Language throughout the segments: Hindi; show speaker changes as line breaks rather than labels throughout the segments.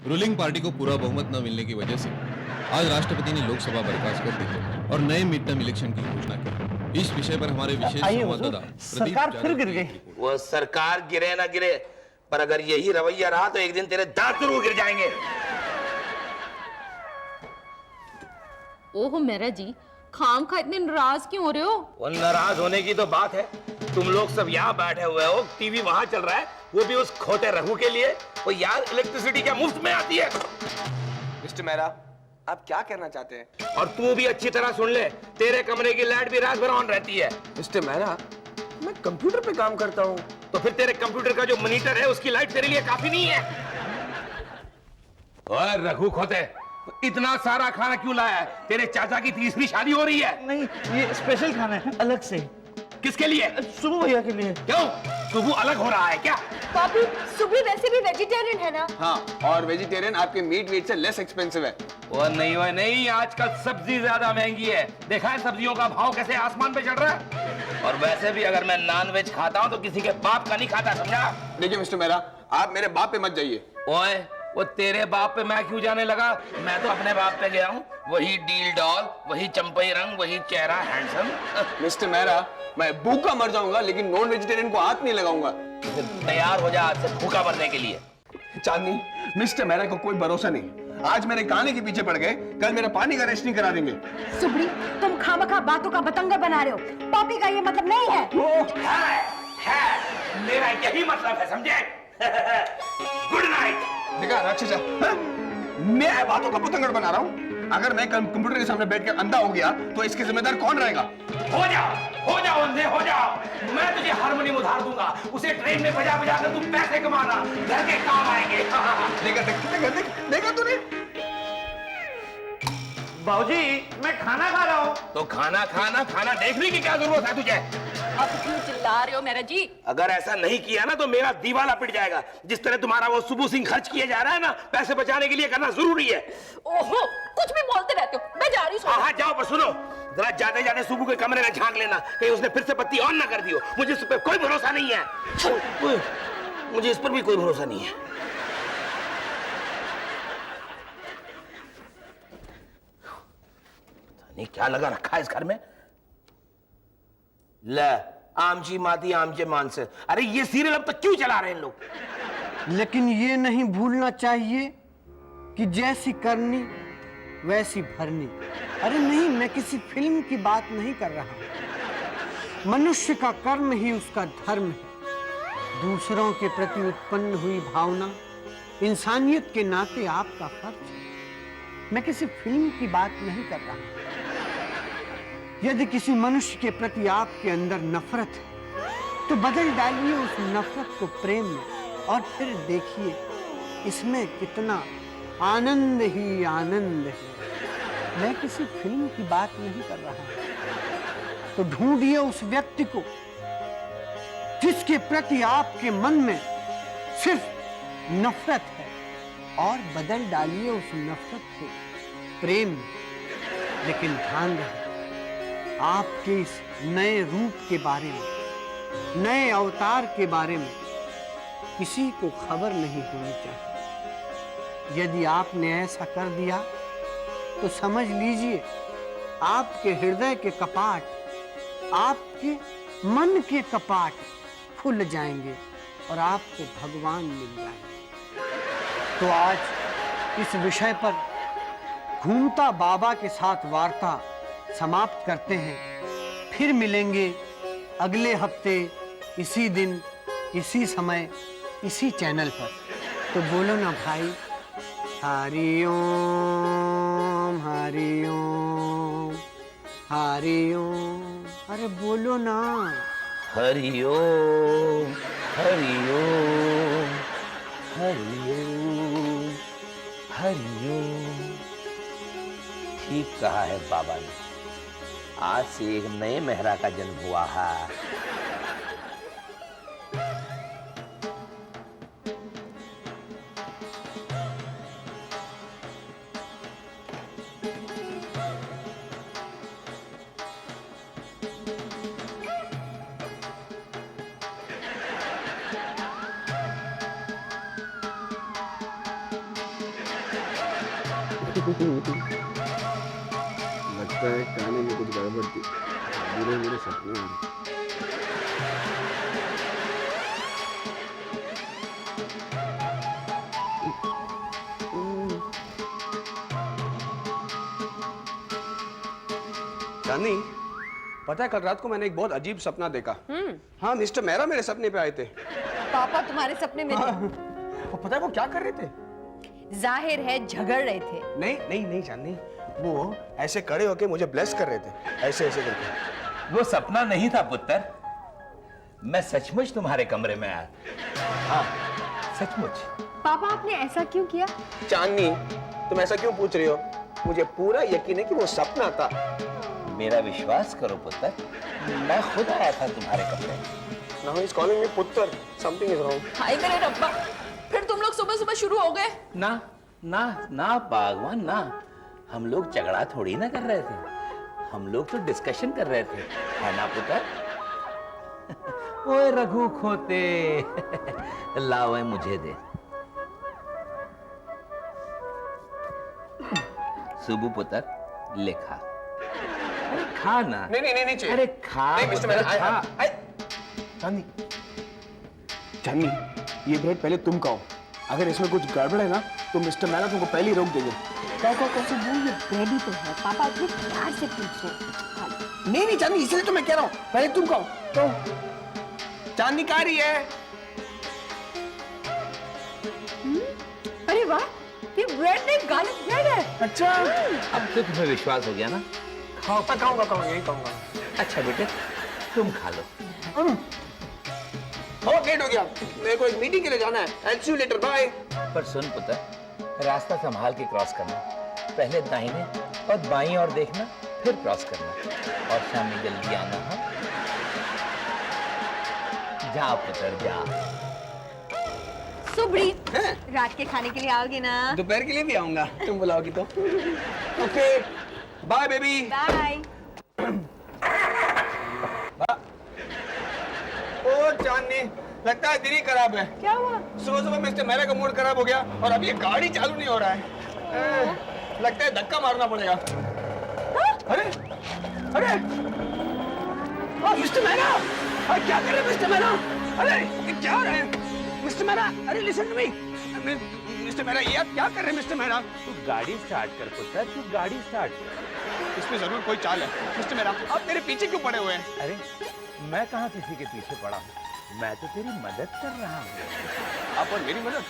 रूलिंग पार्टी को पूरा बहुमत न मिलने की वजह से आज राष्ट्रपति ने लोकसभा बर्खास्त कर दी है और नए मिड टर्म इलेक्शन की घोषणा की। इस विषय पर हमारे विशेष संवाददाता
सरकार फिर गिर गई।
वो सरकार गिरे ना गिरे, पर अगर यही रवैया रहा तो एक दिन तेरे दांत जरूर गिर जाएंगे।
ओहो मेरा जी, खाम खा इतने नाराज क्यों हो रहे हो?
वो नाराज होने की तो बात है, तुम लोग सब यहाँ बैठे हुए हो, टीवी वहां चल रहा है, वो भी उस खोटे रघु के लिए। वो यार इलेक्ट्रिसिटी क्या मुफ्त में आती है?
मिस्टर मेहरा, आप क्या कहना चाहते हैं?
और तू भी अच्छी तरह सुन ले, तेरे कमरे की लाइट भी रात भर ऑन रहती है।
मिस्टर मेहरा, मैं कंप्यूटर पे काम करता हूँ।
तो फिर तेरे कंप्यूटर का जो मॉनिटर है उसकी लाइट तेरे लिए काफी नहीं है? और रघु खोते, इतना सारा खाना क्यों लाया है? तेरे चाचा की तीसरी शादी हो रही है।
नहीं, ये स्पेशल खाना है अलग से।
किसके लिए?
सुबह भैया के लिए।
क्यों? सुबह अलग हो रहा है क्या?
पापी, सुबह वैसे भी वेजिटेरियन है ना?
हाँ, और वेजिटेरियन आपके मीट वेट से लेस एक्सपेंसिव है।
वो नहीं, आजकल सब्जी ज्यादा महंगी है। देखा है सब्जियों का भाव कैसे आसमान पे चढ़ रहा है? और वैसे भी अगर मैं नॉन वेज खाता हूँ तो किसी के बाप का नहीं खाता, समझा?
देखिए मिस्टर मेहरा, आप मेरे बाप पे मत जाइए।
ओए, वो तेरे बाप पे मैं क्यों जाने लगा? मैं तो अपने बाप पे गया हूँ। वही डील डॉल, वही चंपई रंग, वही चेहरा हैंडसम।
मिस्टर मेहरा, मैं भूखा मर जाऊंगा लेकिन नॉन वेजिटेरियन को हाथ नहीं लगाऊंगा।
तैयार हो जा आज से भूखा मरने के लिए।
चांदनी, मिस्टर मेहरा को कोई भरोसा नहीं। आज मेरे गाने के पीछे पड़ गए, कल मेरा पानी का रेस्ट नहीं करा देंगे।
सुबड़ी, तुम खामखा बातों का बतंगड़ बना रहे हो। पापी का ये मतलब नहीं है।
है, मेरा यही मतलब है, समझे? Good night.
देखा राक्षसा, मैं बातों का पतंगड़ बना रहा हूँ। अगर मैं कंप्यूटर के सामने बैठकर अंधा हो गया तो इसके जिम्मेदार कौन रहेगा?
हो जाओ अंधे हो जाओ। मैं तुझे हारमोनियम उधार दूंगा, उसे ट्रेन में बजा बजा कर तू पैसे कमाना, घर के काम आएंगे।
देखा तूने?
बाबूजी, मैं खाना खा रहा हूँ।
तो खाना देखने की क्या जरूरत है तुझे?
अब क्यों चिल्ला रहे हो मेरा जी?
अगर ऐसा नहीं किया ना तो मेरा दीवाला पिट जाएगा। जिस तरह तुम्हारा वो सुबह सिंह खर्च किया जा रहा है ना, पैसे बचाने के लिए करना जरूरी है।
ओहो, कुछ भी बोलते रहते हो। मैं जा रही हूँ।
हाँ जाओ, पर सुनो, जरा जाते सुबह के कमरे में झांक लेना, कहीं उसने फिर से बत्ती ऑन ना कर दी हो। मुझे इस पर कोई भरोसा नहीं है। मुझे इस पर भी कोई भरोसा नहीं है। नहीं क्या लगा रखा है इस घर में? ले, आमची माती आमचे मानसे। अरे ये सीरियल अब तक क्यों चला रहे हैं इन लोग?
लेकिन ये नहीं भूलना चाहिए कि जैसी करनी वैसी भरनी। अरे नहीं, मैं किसी फिल्म की बात नहीं कर रहा। मनुष्य का कर्म ही उसका धर्म है। दूसरों के प्रति उत्पन्न हुई भावना इंसानियत के नाते आपका फर्ज है। मैं किसी फिल्म की बात नहीं कर रहा। यदि किसी मनुष्य के प्रति आपके अंदर नफरत है तो बदल डालिए उस नफरत को प्रेम में और फिर देखिए इसमें कितना आनंद ही आनंद है। मैं किसी फिल्म की बात नहीं कर रहा। तो ढूंढिए उस व्यक्ति को जिसके प्रति आपके मन में सिर्फ नफरत है और बदल डालिए उस नफरत को प्रेम में। लेकिन ध्यान रहे, आपके इस नए रूप के बारे में, नए अवतार के बारे में किसी को खबर नहीं होनी चाहिए। यदि आपने ऐसा कर दिया तो समझ लीजिए आपके हृदय के कपाट, आपके मन के कपाट खुल जाएंगे और आपको भगवान मिल जाएंगे। तो आज इस विषय पर घूमता बाबा के साथ वार्ता समाप्त करते हैं। फिर मिलेंगे अगले हफ्ते इसी दिन, इसी समय, इसी चैनल पर। तो बोलो ना भाई, हरि ओम हरि ओम हरि ओम। अरे बोलो ना,
हरि ओम हरि ओम हरि ओम हरि ओम। ठीक कहा है बाबा ने, आज से एक नए मेहरा का जन्म हुआ है।
लगता है खाने में कुछ गड़बड़ थी, बुरे बुरे सपने आ रहे। चांदनी, पता है कल रात को मैंने एक बहुत अजीब सपना देखा। हाँ, मिस्टर मेहरा मेरे सपने पे आए थे।
पापा तुम्हारे सपने में थे?
और पता है वो क्या कर रहे थे?
जाहिर है झगड़ रहे थे।
नहीं नहीं नहीं चांदनी, वो ऐसे खड़े होके मुझे ब्लेस कर रहे थे, ऐसे ऐसे करके।
वो सपना नहीं था पुत्र, मैं सचमुच तुम्हारे कमरे में आया। हाँ, सचमुच।
पापा आपने ऐसा क्यों किया?
चांदनी, तुम ऐसा क्यों पूछ रही हो? मुझे पूरा यकीन है कि वो सपना था।
मेरा विश्वास करो पुत्र, मैं खुद आया था तुम्हारे कमरे में।
Now he's calling me पुत्र. Something is wrong.
हाय मेरे रब्बा, फिर तुम लोग सुबह सुबह शुरू हो गए।
ना ना ना बागवान ना, हम लोग झगड़ा थोड़ी ना कर रहे थे, हम लोग तो डिस्कशन कर रहे थे, है ना पुत्र? ओए रघु खोते, लाओ ये मुझे दे। सुबु पुत्र, लिखा। अरे खा ना।
नहीं नहीं नहीं चाहिए।
अरे खा
नहीं मिस्टर
पुत्र,
मेहरा,
खा।
चांदनी, चांदनी, ये ब्रेड पहले तुम खाओ। अगर इसमें कुछ गड़बड़ है ना, तो मिस्टर मेहरा तुमको पहले ही रोक देंगे।
कैसे कैसे वो ये ब्रेड ही तो है। पापा इतने प्यार से पूछो।
नहीं नहीं चांदनी, इसलिए तो मैं कह रहा हूँ, पहले तुम खाओ। तो चांदनी खा रही है।
अरे वाह, ये ब्रेड नहीं गार्लिक ब्रेड है।
अच्छा,
अब तो तुम्हें विश्वास हो गया ना? खाओ।
मैं खाऊंगा खाऊंगा, यही खाऊंगा।
अच्छा बेटे, तुम खा लो।
लेट हो गया, मेरे को एक मीटिंग के लिए जाना है। I'll see you later, bye।
पर सुन पुत्र, रास्ता संभाल के क्रॉस करना, पहले दाहिने और बाईं ओर देखना, फिर क्रॉस करना, और शाम में जल्दी आना। हाँ, जा पुत्र जा।
सुबड़ी, रात के खाने के लिए आओगे ना?
दोपहर के लिए भी आऊंगा, तुम बुलाओगी तो। Okay, bye baby.
बाय।
ओ चांदनी, लगता है दिल ही खराब है।
क्या हुआ?
सुबह सुबह मिस्टर मेहरा का मूड खराब हो गया और अभी ये गाड़ी चालू नहीं हो रहा है। लगता है धक्का मारना पड़ेगा। अरे अरे मिस्टर मेहरा, क्या कर रहे हैं मिस्टर मेहरा? अरे ये क्या हो रहा है मिस्टर मेहरा? अरे listen to me mister Mehra, ये आप क्या कर रहे हैं मिस्टर मेहरा?
तू गाड़ी स्टार्ट कर पुत्र, तू गाड़ी स्टार्ट कर।
इसमें जरूर कोई चाल है। मिस्टर मेहरा, आप मेरे पीछे क्यों पड़े हुए हैं?
अरे मैं कहाँ किसी के पीछे पड़ा हूँ, मैं तो तेरी मदद कर रहा हूँ।
आप और मेरी मदद?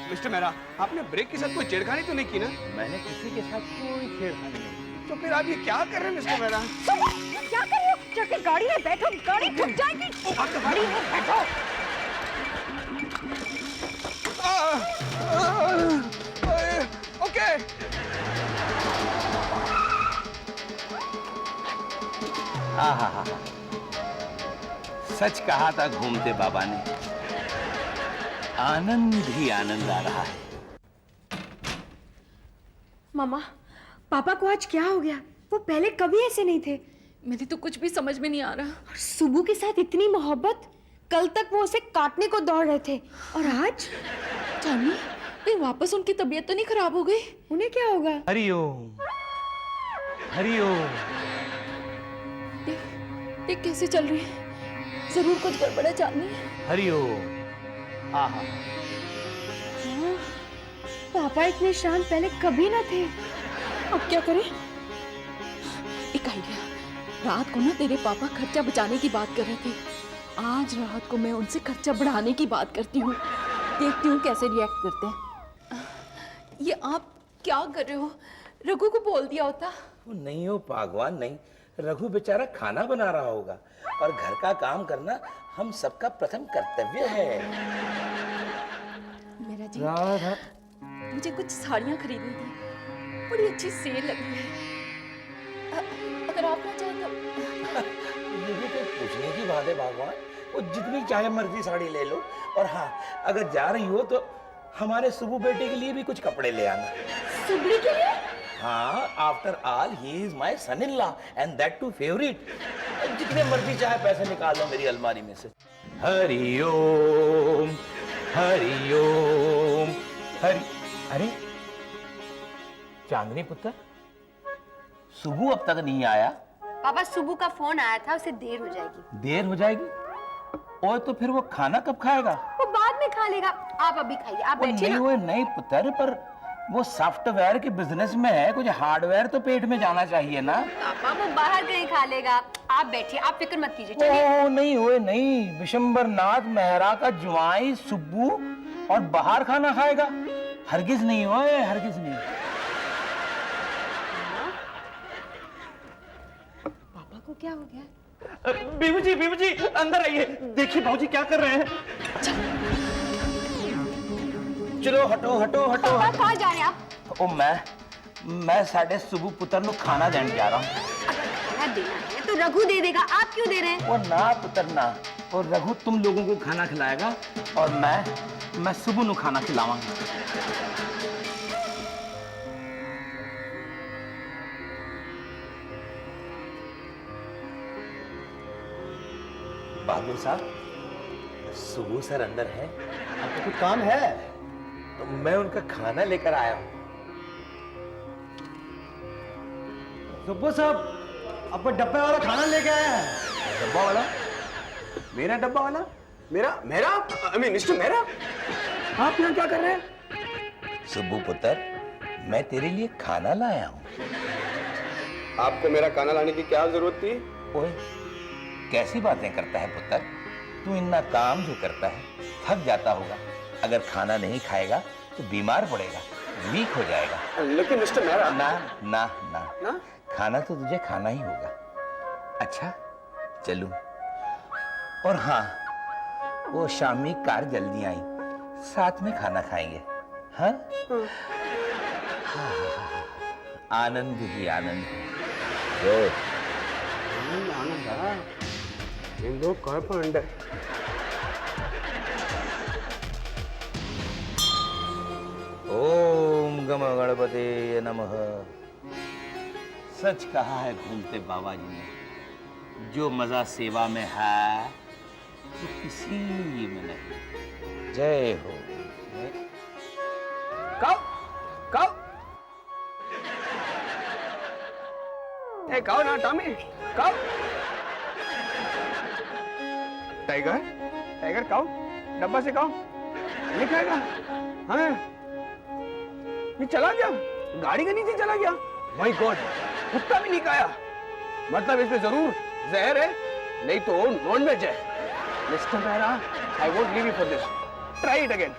मिस्टर मेहरा, आपने ब्रेक के साथ कोई छेड़खानी तो नहीं की ना?
मैंने किसी के साथ कोई छेड़खानी नहीं।
तो फिर आप ये क्या कर रहे हैं मिस्टर मेहरा?
क्या कर रहे हो? जाके गाड़ी में बैठो, गाड़ी ठुक जाएगी। गाड़ी में बैठो।
ओके।
आहा, सच कहा था घूमते बाबा ने, आनंद ही आनंद आ रहा है।
मामा, पापा को आज क्या हो गया? वो पहले कभी ऐसे नहीं थे।
मेरी तो कुछ भी समझ में नहीं आ रहा।
और सुबह के साथ इतनी मोहब्बत, कल तक वो उसे काटने को दौड़ रहे थे, और आज?
चांदनी, कहीं वापस उनकी तबीयत तो नहीं खराब हो गई?
उन्हें क्या होगा?
हरिओम, हरिओम।
देख कैसे चल रही है, जरूर कुछ गड़बड़ है चांदनी।
हरिओम। आहा,
हाँ, पापा इतने शांत पहले कभी ना थे।
अब क्या करें? एक आइडिया, रात को ना तेरे पापा खर्चा बचाने की बात कर रहे थे, आज रात को मैं उनसे खर्चा बढ़ाने की बात करती हूँ, देखती हूँ कैसे रिएक्ट करते हैं। ये आप क्या कर रहे हो? रघु को बोल दिया होता।
वो नहीं हो पागवान, नहीं। रघु बेचारा खाना बना रहा होगा, और घर का काम करना हम सबका प्रथम कर्तव्य है।
मेरा जी,
राधा,
मुझे कुछ साड़ियाँ खरीदनी थी, बड़ी अच्छी सेल लगी है, अगर आप ना चाहें तो।
ये भी कोई पूछने की बात है भगवान, वो जितनी चाहे मर्जी साड़ी ले लो। और हाँ, अगर जा रही हो तो हमारे सुबु बेटे के लिए भी कुछ कपड़े ले आना।
सुबड़ी के लिए?
हाँ, after all he is my son in law and that too favourite. जितने मर्जी चाहे पैसे निकाल लो मेरी अलमारी में से। हरिओम, हरिओम, हरि। अरे चांदनी पुत्र, सुबह अब तक नहीं आया।
पापा सुबह का फोन आया था, उसे देर हो जाएगी।
देर हो जाएगी? और तो फिर वो खाना कब खाएगा?
वो बाद में खा लेगा, आप अभी खाइए, आप
वो
बैठिए
नहीं,
ना।
वो नहीं पुत्र, पर वो सॉफ्टवेयर के बिजनेस में है, कुछ हार्डवेयर तो पेट में जाना चाहिए ना।
पापा वो बाहर कहीं खा लेगा, आप बैठिए, आप फिक्र मत कीजिए, चलिए।
ओ नहीं, वो नहीं, विशंबर नाथ मेहरा का जुआई सुब्बू और बाहर खाना खाएगा? हरगिज नहीं, ओए हरगिज नहीं।
पापा को क्या हो गया?
बीबू जी अंदर आइए, देखिए भाऊजी क्या कर रहे हैं।
चलो हटो हटो हटो।
पापा कहाँ जा रहे हैं आप?
ओ मैं साढ़े सुबह पुत्र नु खाना देने जा रहा हूँ।
अगर खाना देना है तो रघु दे देगा, आप क्यों दे रहे हैं?
वो ना पुत्र ना, और रघु तुम लोगों को खाना खिलाएगा और मैं सुबह नु खाना खिलावांगा। बहादुर साहब, सुबह सर अंदर है?
आपको कुछ काम है?
तो मैं उनका खाना लेकर आया हूँ।
सुब्बू साहब, आपको डब्बे वाला खाना लेके आया है। डब्बा वाला? मेरा डब्बा वाला? मेरा आई मीन मिस्टर मेरा? आप यहाँ क्या कर रहे हैं?
सुब्बू पुत्र, मैं तेरे लिए खाना लाया हूँ।
आपको मेरा खाना लाने की क्या जरूरत थी?
ओए, कैसी बातें करता है पुत्र, तू इतना काम जो करता है, थक जाता होगा। अगर खाना नहीं खाएगा तो बीमार पड़ेगा, वीक हो जाएगा।
लेकिन मिस्टर मेरा
ना ना ना
ना?
खाना तो तुझे खाना ही होगा। अच्छा चलूं? और हाँ, वो शामी कार जल्दी आई, साथ में खाना खाएंगे। हाँ? आनंद ही आनंद है।
इंदो कॉर्पोरेट
ओम गम गणपते नमः। सच कहा है घूमते बाबा जी ने, जो मजा सेवा में है वो किसी में नहीं। जय हो।
कब ए कहो ना टॉमी, कब? टाइगर कहो, डब्बा से कहो, नहीं खाएगा? हाँ, ये चला गया, गाड़ी के नीचे चला गया। माय गॉड, कुत्ता भी नहीं खाया, मतलब इसमें जरूर जहर है, नहीं तो नॉन वेज है। Mister Mehra, I won't leave you for this, try it again.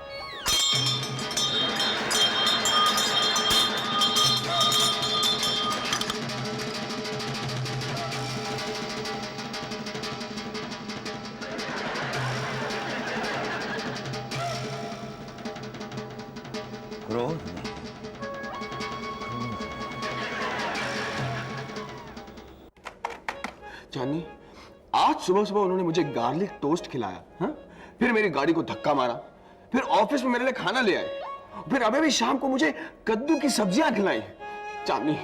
क्रोध नहीं।
जानी, आज सुबह सुबह उन्होंने मुझे गार्लिक टोस्ट खिलाया, हाँ? फिर मेरी गाड़ी को धक्का मारा, फिर ऑफिस में मेरे लिए खाना ले आए, फिर अभी भी शाम को मुझे कद्दू की सब्जियां खिलाई। चांदनी,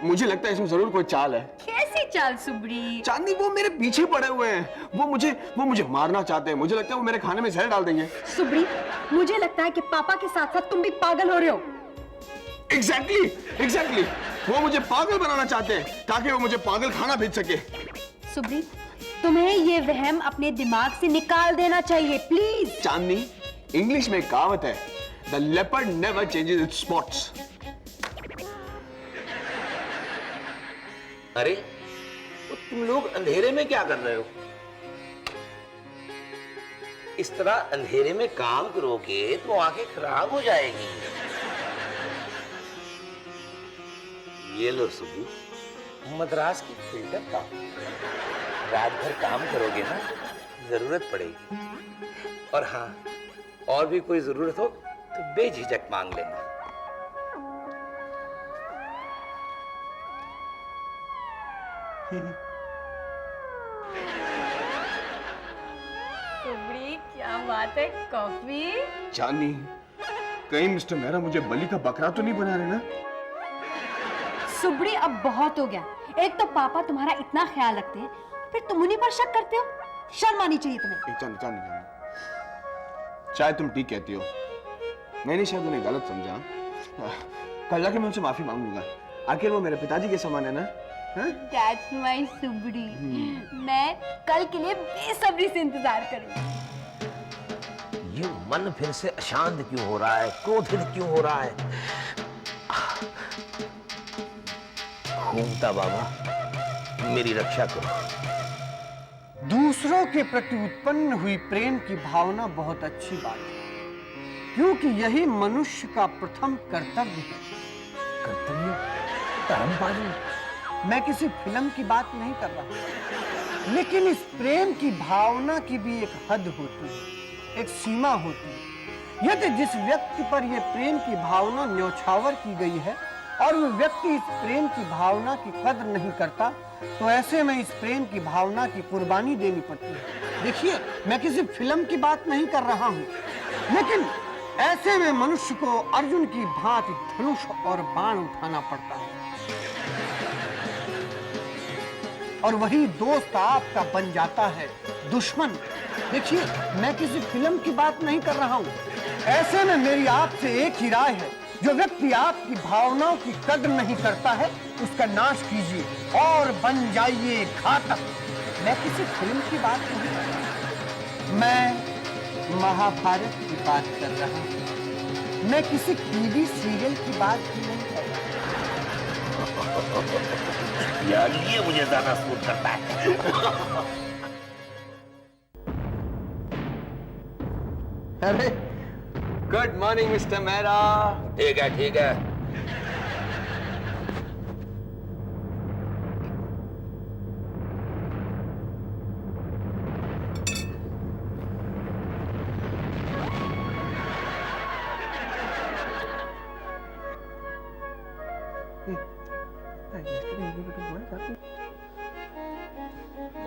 मुझे लगता है इसमें जरूर कोई चाल है।
कैसी चाल सुबड़ी?
चांदनी, वो मेरे पीछे पड़े हुए हैं, वो मुझे मारना चाहते हैं। मुझे लगता है वो मेरे खाने में जहर डाल देंगे।
सुबड़ी, मुझे लगता है कि पापा के साथ साथ तुम भी पागल हो रहे हो।
एग्जैक्टली, वो मुझे पागल बनाना चाहते हैं ताकि वो मुझे पागल खाना भेज सके।
सुबड़ी, तुम्हें ये वहम अपने दिमाग से निकाल देना चाहिए, प्लीज।
चांदनी, इंग्लिश में एक कहावत है, the leopard never changes it's spots.
अरे तो तुम लोग अंधेरे में क्या कर रहे हो? इस तरह अंधेरे में काम करोगे तो आंखें खराब हो जाएगी। ये लो सुबू, मद्रास की फिल्टर का, रात भर काम करोगे ना, जरूरत पड़ेगी। और हाँ, और भी कोई जरूरत हो तो बेझिझक मांग लेना।
सुबड़ी, क्या बात है, कॉफी?
चांदनी, कहीं मिस्टर मेहरा मुझे बलि का बकरा तो नहीं बना रहे ना?
सुबड़ी, अब बहुत हो गया। एक तो पापा तुम्हारा इतना ख्याल रखते हैं, फिर तुम उन्हीं पर शक करते हो। शर्म आनी चाहिए तुम्हें।
चांदनी, शायद तुम ठीक कहती हो, मैंने शायद उन्हें गलत समझा। कल्ला के मैं उनसे माफी मांग लूंगा। आखिर वो मेरे पिताजी के समान है ना।
That's my सुबड़ी। मैं कल के लिए बेसब्री से इंतजार करूंगी।
ये मन फिर से अशांत क्यों हो रहा है, क्रोधित क्यों हो रहा है? घूमता बाबा, मेरी रक्षा करो।
दूसरों के प्रति उत्पन्न हुई प्रेम की भावना बहुत अच्छी बात है, क्योंकि यही मनुष्य का प्रथम कर्तव्य है।
कर्तव्य? धर्मपाली?
मैं किसी फिल्म की बात नहीं कर रहा, लेकिन इस प्रेम की भावना की भी एक हद होती है, एक सीमा होती है। यदि जिस व्यक्ति पर यह प्रेम की भावना न्यौछावर की गई है और वह व्यक्ति इस प्रेम की भावना की कदर नहीं करता, तो ऐसे में इस प्रेम की भावना की कुर्बानी देनी पड़ती है। देखिए, मैं किसी फिल्म की बात नहीं कर रहा हूँ, लेकिन ऐसे में मनुष्य को अर्जुन की भांति धनुष और बाण उठाना पड़ता है, और वही दोस्त आपका बन जाता है दुश्मन। देखिए, मैं किसी फिल्म की बात नहीं कर रहा हूँ। ऐसे में मेरी आपसे एक ही राय है, जो व्यक्ति आपकी भावनाओं की कद्र नहीं करता है, उसका नाश कीजिए और बन जाइए घातक। मैं किसी फिल्म की बात नहीं कर रहा, मैं महाभारत की बात कर रहा हूँ। मैं किसी टीवी सीरियल की बात भी नहीं कर रहा।
यार, ये मुझे ज्यादा सूट करता है।
अरे, गुड मॉर्निंग मिस्टर मेहरा।
ठीक है, ठीक है।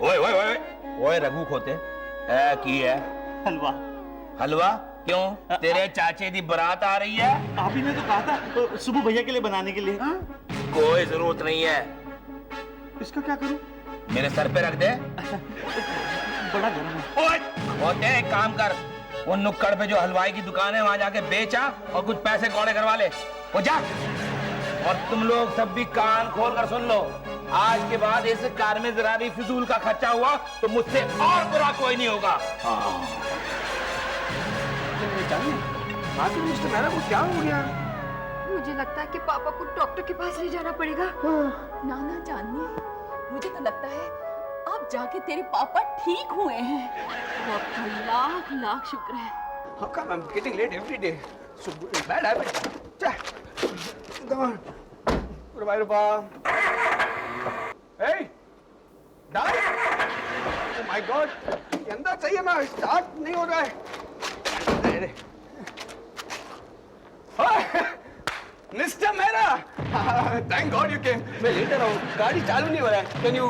ओए ओए ओए ओए रघु खोते की है
हलवा।
हलवा? क्यों? तेरे चाचे की बारात आ रही है।
आप ही ने तो कहा था सुबह भैया के लिए बनाने के लिए।
कोई जरूरत नहीं है।
इसका क्या करूं?
मेरे सर पे रख दे।
बड़ा गर्म है।
ओए होते एक काम कर, वो नुक्कड़ पे जो हलवाई की दुकान है वहां जाके बेचा और कुछ पैसे कौड़े करवा ले। वो जा। और तुम लोग सब भी कान खोल कर सुन लो, आज के बाद इस कार में जरा भी फिजूल का खर्चा हुआ तो मुझसे और बुरा कोई नहीं होगा।
मिस्टर मेहरा को क्या हो गया?
मुझे लगता है कि पापा को डॉक्टर के पास ले जाना पड़ेगा।
नाना जाननी, मुझे तो लगता है अब जाके तेरे पापा ठीक हुए हैं। आपका लाख लाख शुक्र है।
How come I'm getting late every day? So bad habit. Come on. Rupa. Hey, Dad. Oh my God. ये अंदर चाहिए ना, स्टार्ट नहीं हो रहा है। Mister Mehra, thank God you came. मैं लेटर हूँ, गाड़ी चालू नहीं हो रहा है। कैन यू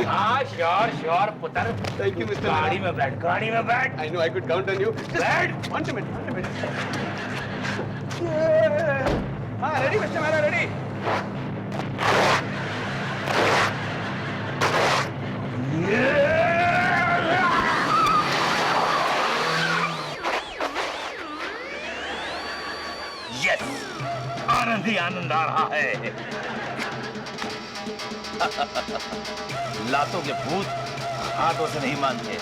हाँ, श्योर श्योर पुत्र।
Thank you mister.
गाड़ी में बैठ, गाड़ी में बैठ।
I know I could count on you.
बैठ।
One minute. हाँ, ready mister Mehra, ready.
Yes, आनंद ही आनंद आ रहा है। लातों के भूत हाथों से नहीं मानते।